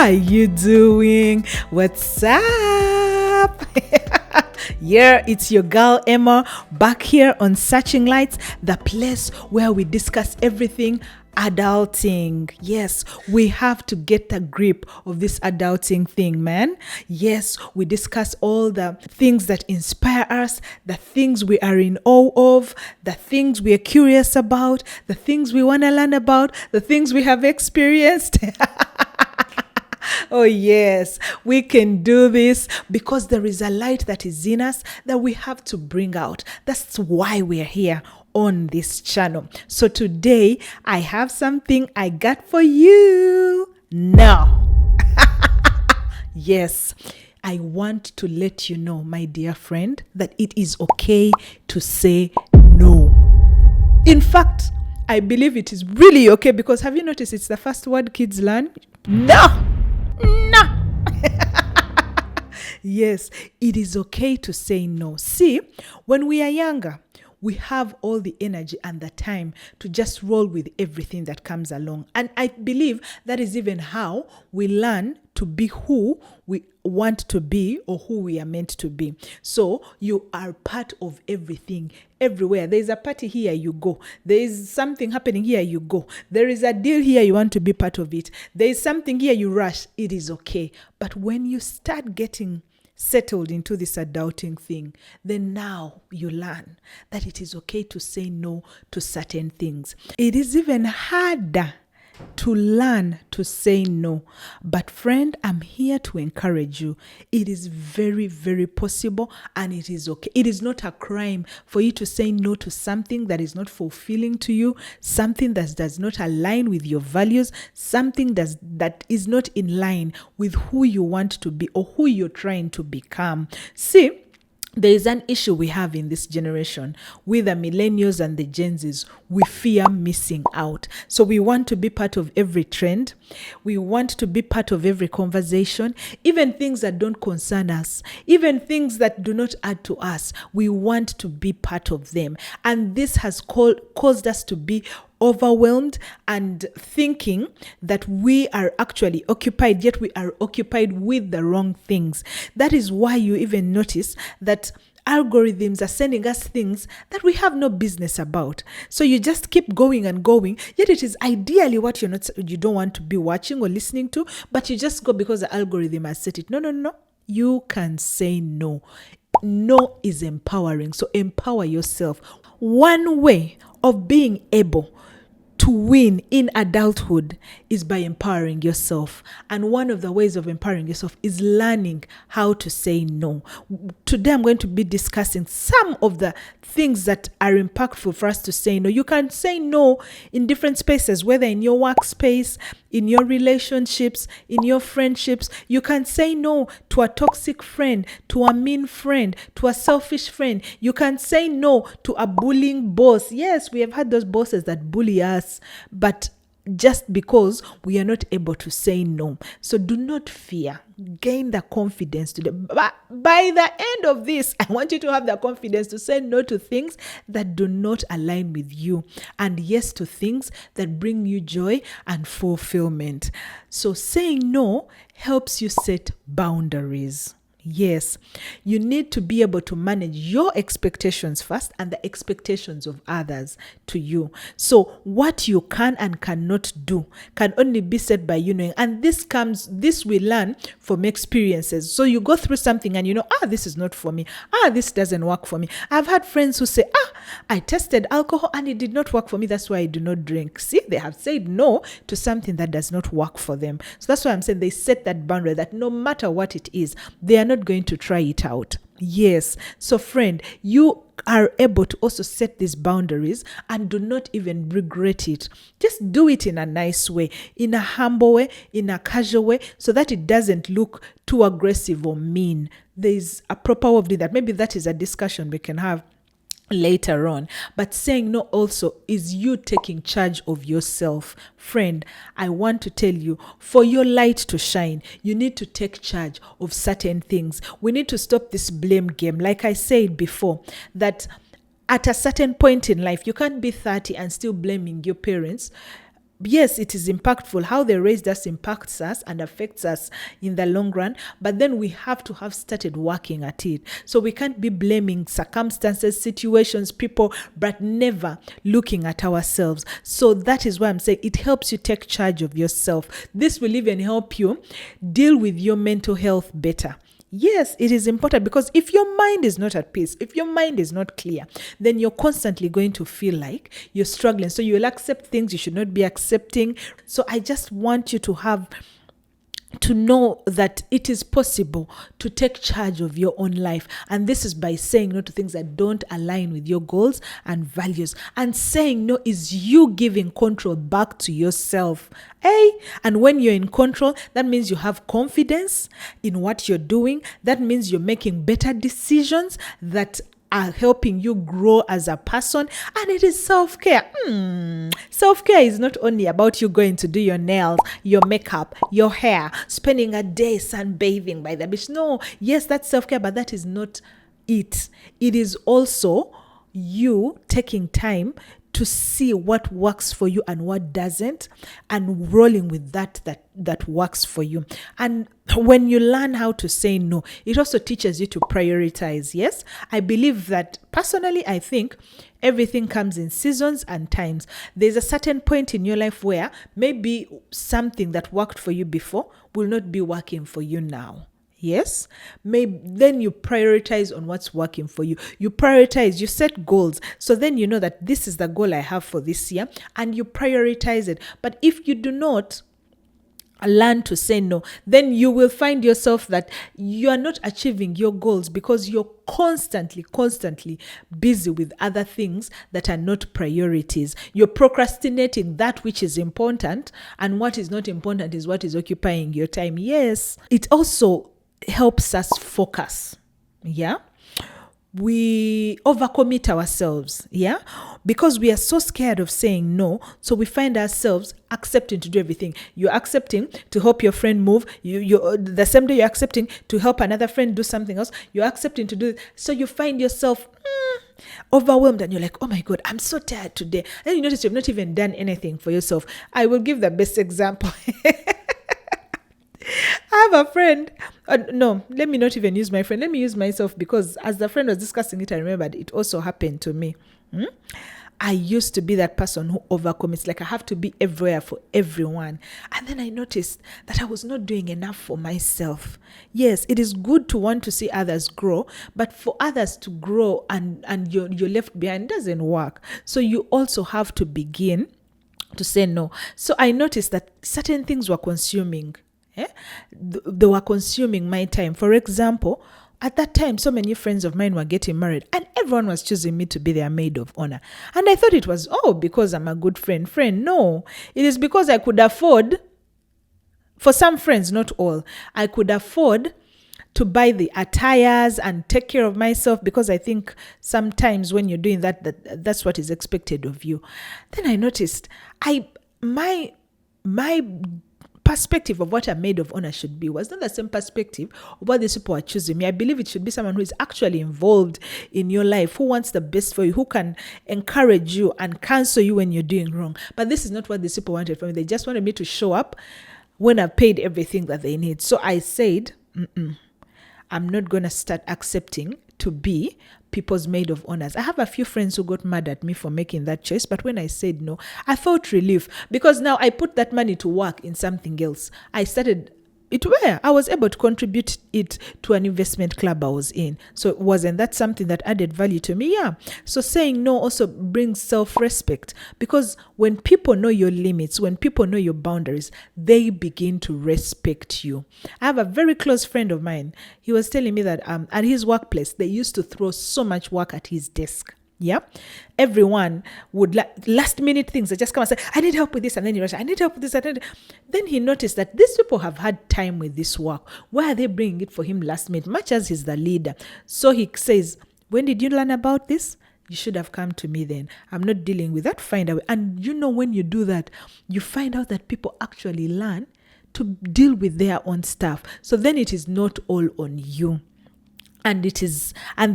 How you doing? What's up? Yeah, it's your girl Emma back here on Searching Lights, the place where we discuss everything adulting. Yes, we have to get a grip of this adulting thing, man. Yes, we discuss all the things that inspire us, the things we are in awe of, the things we are curious about, the things we want to learn about, the things we have experienced. Oh yes, we can do this because there is a light that is in us that we have to bring out. That's why we're here on this channel. So today I have something I got for you now. Yes, I want to let you know, my dear friend, that it is okay to say no. In fact, I believe it is really okay because have you noticed it's the first word kids learn? No! Yes, it is okay to say no. See, when we are younger, we have all the energy and the time to just roll with everything that comes along. And I believe that is even how we learn to be who we want to be or who we are meant to be. So you are part of everything, everywhere. There is a party here, you go. There is something happening here, you go. There is a deal here, you want to be part of it. There is something here, you rush. It is okay. But when you start getting settled into this adulting thing, then now you learn that it is okay to say no to certain things. It is even harder to learn to say no. But friend, I'm here to encourage you. It is very, very possible and it is okay. It is not a crime for you to say no to something that is not fulfilling to you, something that does not align with your values, something that is not in line with who you want to be or who you're trying to become. See, there is an issue we have in this generation with the millennials and the Gen Zs. We fear missing out. So we want to be part of every trend. We want to be part of every conversation, even things that don't concern us, even things that do not add to us. We want to be part of them. And this has caused us to be overwhelmed and thinking that we are actually occupied, yet we are occupied with the wrong things. That is why you even notice that algorithms are sending us things that we have no business about. So you just keep going and going, yet it is ideally what you don't want to be watching or listening to, but you just go because the algorithm has set it. No. You can say no. No is empowering. So empower yourself. One way of being able to win in adulthood is by empowering yourself. And one of the ways of empowering yourself is learning how to say no. Today, I'm going to be discussing some of the things that are impactful for us to say no. You can say no in different spaces, whether in your workspace, in your relationships, in your friendships. You can say no to a toxic friend, to a mean friend, to a selfish friend. You can say no to a bullying boss. Yes, we have had those bosses that bully us, but just because we are not able to say no. So do not fear. Gain the confidence today. But by the end of this, I want you to have the confidence to say no to things that do not align with you, and yes to things that bring you joy and fulfillment. So saying no helps you set boundaries. Yes, you need to be able to manage your expectations first and the expectations of others to you. So what you can and cannot do can only be set by you knowing. And this we learn from experiences. So you go through something and you know, this is not for me. This doesn't work for me. I've had friends who say, I tested alcohol and it did not work for me. That's why I do not drink. See, they have said no to something that does not work for them. So that's why I'm saying they set that boundary that no matter what it is, they are not going to try it out. Yes. So friend, you are able to also set these boundaries and do not even regret it. Just do it in a nice way, in a humble way, in a casual way, so that it doesn't look too aggressive or mean. There is a proper way of doing that. Maybe that is a discussion we can have later on. But saying no also is you taking charge of yourself. Friend, I want to tell you, for your light to shine, you need to take charge of certain things. We need to stop this blame game. Like I said before, that at a certain point in life, you can't be 30 and still blaming your parents yes, it is impactful. How they raised us impacts us and affects us in the long run. But then we have to have started working at it. So we can't be blaming circumstances, situations, people, but never looking at ourselves. So that is why I'm saying it helps you take charge of yourself. This will even help you deal with your mental health better. Yes, it is important, because if your mind is not at peace, if your mind is not clear, then you're constantly going to feel like you're struggling. So you'll accept things you should not be accepting. So I just want you to know that it is possible to take charge of your own life. And this is by saying no to things that don't align with your goals and values. And saying no is you giving control back to yourself. And when you're in control, that means you have confidence in what you're doing. That means you're making better decisions that are helping you grow as a person. And it is self-care. Self-care is not only about you going to do your nails, your makeup, your hair, spending a day sunbathing by the beach. No, yes, that's self-care, but that is not it. It is also you taking time to see what works for you and what doesn't, and rolling with that works for you. And when you learn how to say no, it also teaches you to prioritize. Yes, I believe that personally, I think everything comes in seasons and times. There's a certain point in your life where maybe something that worked for you before will not be working for you now. Yes, maybe then you prioritize on what's working for you. You prioritize, you set goals. So then you know that this is the goal I have for this year, and you prioritize it. But if you do not learn to say no, then you will find yourself that you are not achieving your goals because you're constantly busy with other things that are not priorities. You're procrastinating that which is important, and what is not important is what is occupying your time. Yes, it also helps us focus. Yeah, we overcommit ourselves, because we are so scared of saying no. So we find ourselves accepting to do everything. You're accepting to help your friend move. You the same day you're accepting to help another friend do something else. You're accepting to do it. So you find yourself overwhelmed, and you're like, oh my God, I'm so tired today. And you notice you've not even done anything for yourself. I will give the best example. I have a friend. No, let me not even use my friend. Let me use myself, because as the friend was discussing it, I remembered it also happened to me. I used to be that person who overcommits. Like, I have to be everywhere for everyone. And then I noticed that I was not doing enough for myself. Yes, it is good to want to see others grow, but for others to grow and you're left behind doesn't work. So you also have to begin to say no. So I noticed that certain things were consuming. They were consuming my time. For example, at that time, so many friends of mine were getting married, and everyone was choosing me to be their maid of honor. And I thought it was, because I'm a good friend. No, it is because I could afford, for some friends, not all, I could afford to buy the attires and take care of myself, because I think sometimes when you're doing that's what is expected of you. Then I noticed my perspective of what a maid of honor should be was not the same perspective of what these people are choosing me. I believe it should be someone who is actually involved in your life, who wants the best for you, who can encourage you and counsel you when you're doing wrong. But this is not what these people wanted from me. They just wanted me to show up when I've paid everything that they need. So I said, I'm not going to start accepting to be people's maid of honors. I have a few friends who got mad at me for making that choice, but when I said no, I felt relief, because now I put that money to work in something else. I was able to contribute it to an investment club I was in. So wasn't that something that added value to me? Yeah. So saying no also brings self-respect, because when people know your limits, when people know your boundaries, they begin to respect you. I have a very close friend of mine. He was telling me that at his workplace, they used to throw so much work at his desk. Yeah, everyone would last minute things. They just come and say, I need help with this, and then you rush, I need help with this. Then he noticed that these people have had time with this work. Why are they bringing it for him last minute? Much as he's the leader. So he says, when did you learn about this? You should have come to me then. I'm not dealing with that. Find a way. And when you do that, you find out that people actually learn to deal with their own stuff. So then it is not all on you. and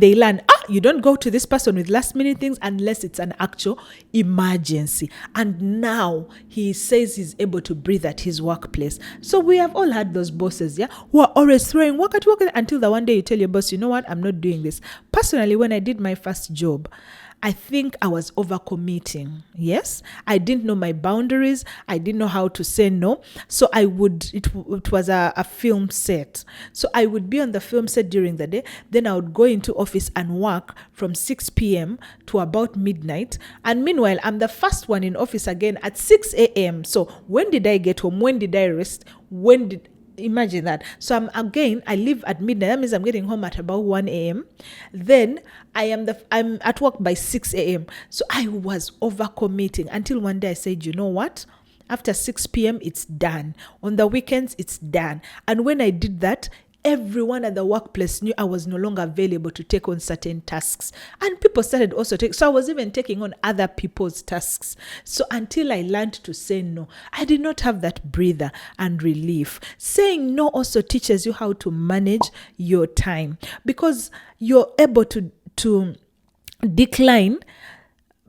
they learn, you don't go to this person with last minute things unless it's an actual emergency. And now he says he's able to breathe at his workplace. So we have all had those bosses, who are always throwing work until the one day you tell your boss, you know what, I'm not doing this. Personally, when I did my first job, I think I was overcommitting. Yes, I didn't know my boundaries. I didn't know how to say no. So it was a film set. So I would be on the film set during the day. Then I would go into office and work from 6 p.m. to about midnight. And meanwhile, I'm the first one in office again at 6 a.m. So when did I get home? When did I rest? Imagine that. So I leave at midnight. That means I'm getting home at about 1 a.m. Then I'm at work by 6 a.m. So I was overcommitting until one day I said, you know what? After 6 p.m., it's done. On the weekends, it's done. And when I did that, everyone at the workplace knew I was no longer available to take on certain tasks. And people started also so I was even taking on other people's tasks. So until I learned to say no, I did not have that breather and relief. Saying no also teaches you how to manage your time, because you're able to decline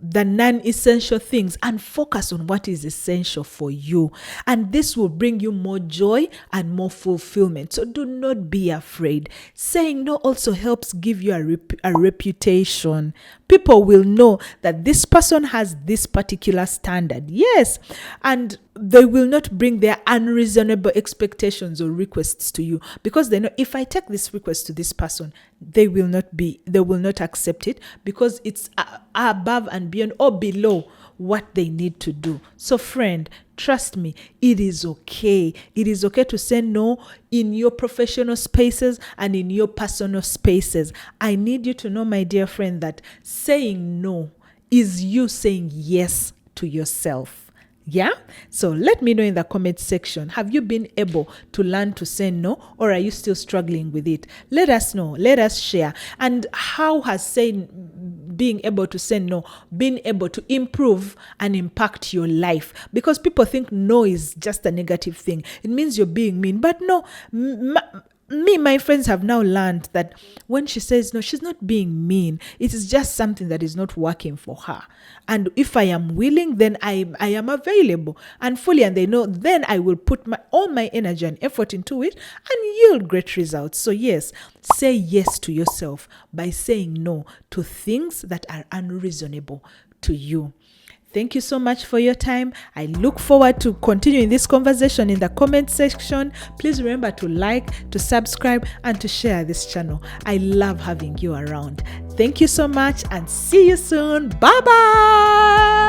the non-essential things and focus on what is essential for you. And this will bring you more joy and more fulfillment. So do not be afraid. Saying no also helps give you a reputation. People will know that this person has this particular standard. Yes. And they will not bring their unreasonable expectations or requests to you, because they know if I take this request to this person, they will not accept it, because it's above and beyond or below what they need to do. So friend, trust me, it is okay. It is okay to say no in your professional spaces and in your personal spaces. I need you to know, my dear friend, that saying no is you saying yes to yourself. Yeah? So let me know in the comment section. Have you been able to learn to say no, or are you still struggling with it? Let us know. Let us share. And how has being able to say no been able to improve and impact your life? Because people think no is just a negative thing. It means you're being mean. But no, my friends have now learned that when she says no, she's not being mean. It is just something that is not working for her. And if I am willing, then I am available and fully. And they know then I will put all my energy and effort into it and yield great results. So yes, say yes to yourself by saying no to things that are unreasonable to you. Thank you so much for your time. I look forward to continuing this conversation in the comment section. Please remember to like, to subscribe, and to share this channel. I love having you around. Thank you so much and see you soon. Bye-bye.